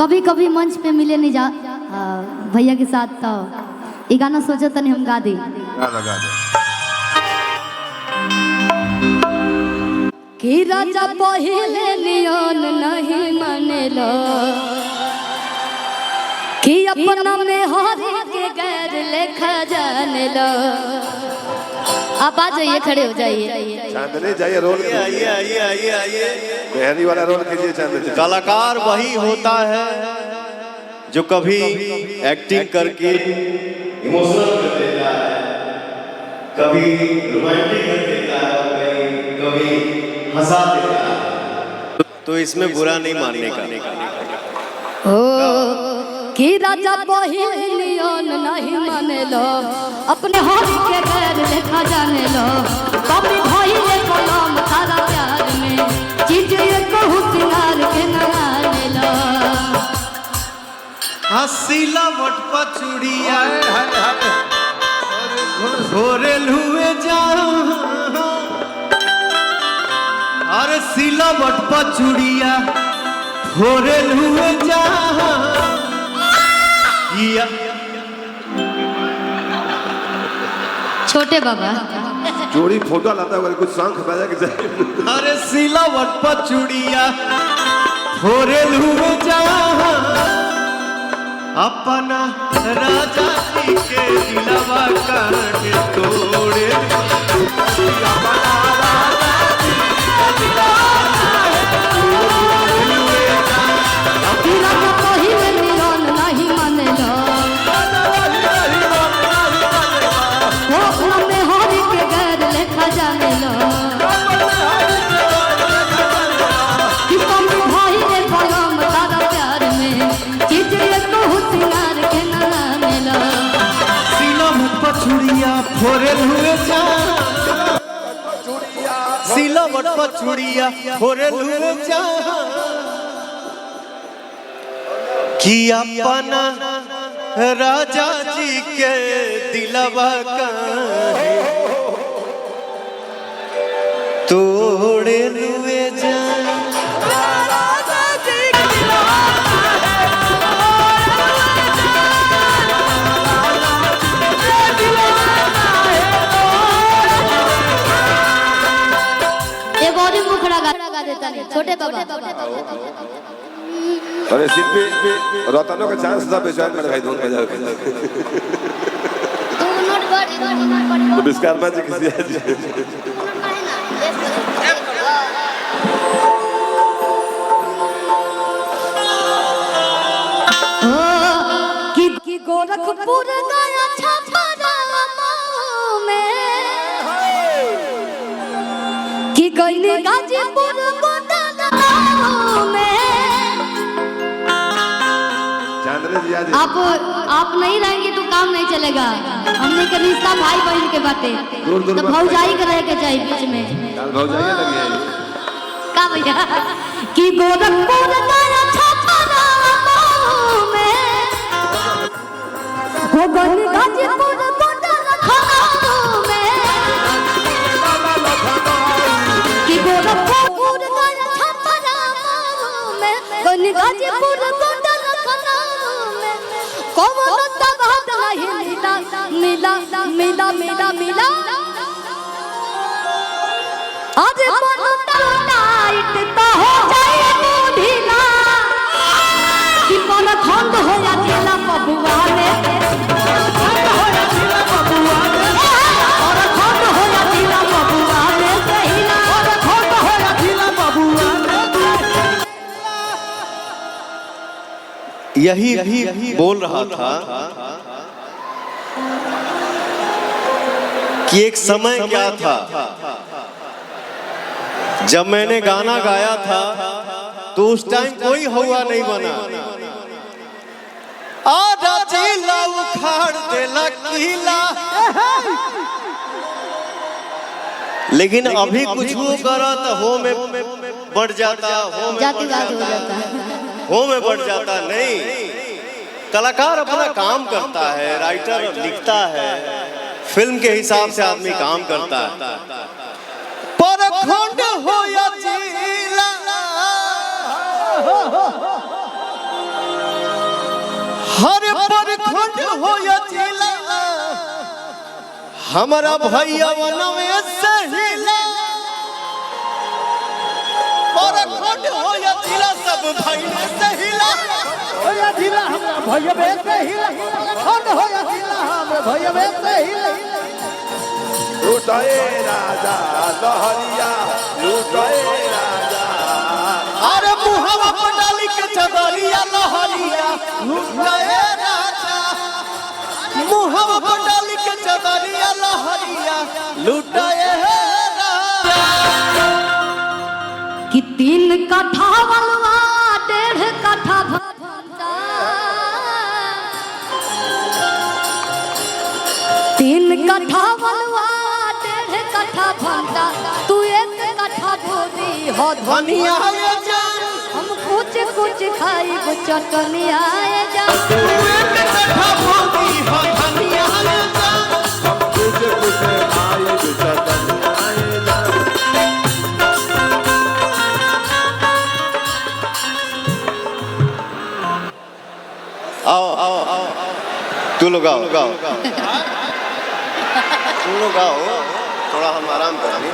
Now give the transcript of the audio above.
कभी कभी मंच पे मिले नहीं जा भैया के साथ तो ये गाना सोचा था नहीं हम गा दे कि राजा पहिले नियन नहीं मानेलो कि अपना में हरी के गैर लेखा जाने लो। आप आ जाइए, खड़े हो जाइए। चांदनी जाइए, रोल आइए आइए आइए आइए, मेहंदी वाला रोल कीजिए। चांदनी कलाकार वही होता है जो कभी एक्टिंग करके इमोशनल कर देता है, कभी रोमांटिक कर देता है, कभी हंसा देता है। तो इसमें बुरा नहीं मानने का। ओ कि राजा पहलियन नहीं माने लो, अपने हरी के गैर लेखा जाने लो। कभी भइले कलम तारा प्यार में, चीज कहूँ सिंगार के न माने लो। हसीला वट पचुड़िया घोरे लुए जाओ, अरे सीला वट पचुड़िया घोरे लुए जाओ। छोटे बाबा जोड़ी फोटो लाता है, कुछ शंख बजा के जाए। अरे सीला वट पचुड़िया घोरे लुए जाओ, अपना राजा जी के दिलवा काट तोड़े। फोरे लुए जा सीला वट पचुड़िया फोरे लुए जा, कि अपना राजा जी के दिलवा काहे तोड़े लुए जा। छोटे बाबा अरे शिल्पी रोतानो का चांस था बेचान मेरे भाई, धुन बजा के तो विश्वकर्मा जी किसी कि गोरखपुर गया छपरा में, कि गईले गाजीपुर में। आप नहीं रहेंगे तो काम नहीं चलेगा। हमने के रिश्ता भाई बहन के बातें तो भौजाई के रह के जाए बीच में। भौजाई लगी है का भैया कि गोरखपुर गया छपरा में, हो गई गाजीपुर लखनऊ में, कि गोरखपुर गया छपरा में, गई गाजीपुर मिला मिला मिला मिला आज बनता टाइट तो हो जाए ढीला, कि मन खंड हो या जिला बबुआ में, खंड हो या जिला बबुआ में, और खंड हो या जिला बबुआ में सहीला, और खंड हो या जिला बबुआ में। यही बोल रहा था कि एक समय क्या था जब मैंने गाना गाया था तो उस टाइम कोई हुआ नहीं बना। आधा जिला उखाड़ देला किला, लेकिन अभी कुछ हो करा तो हो में बढ़ जाता, हो में बढ़ जाता। नहीं, कलाकार अपना काम करता है, राइटर लिखता है, फिल्म के हिसाब से आदमी काम करता है। पर खंड हो या जिला हर परखंड हो या जिला हमारा भैया बनवे सहिला परखंड हो या जिला सब भाई में सहिला हो या जिला हमरा भैया बे सहिला खंड हो या जिला हमरा भैया बे सहिला लूटाए राजा लहरिया लूटाए राजा अरे मुहावा पर डाली के चदरिया लहरिया लूटाए राजा मुहावा पर डाली के चदरिया लहरिया लूटाए राजा कि 3 कट्ठा बलुआ 1.5 कट्ठा भंटा 3 कट्ठा बलुआ 1.5 कट्ठा भंटा तू 1 कट्ठा बोरी हो धनिया ये जान हम कुछ खाई चटनिया जा एक कट्ठा बोरी हो धनिया ये जान कुछ आए चटन आए जा आओ आओ आओ तू लोग आओ तुम लोग आओ थोड़ा हम आराम करेंगे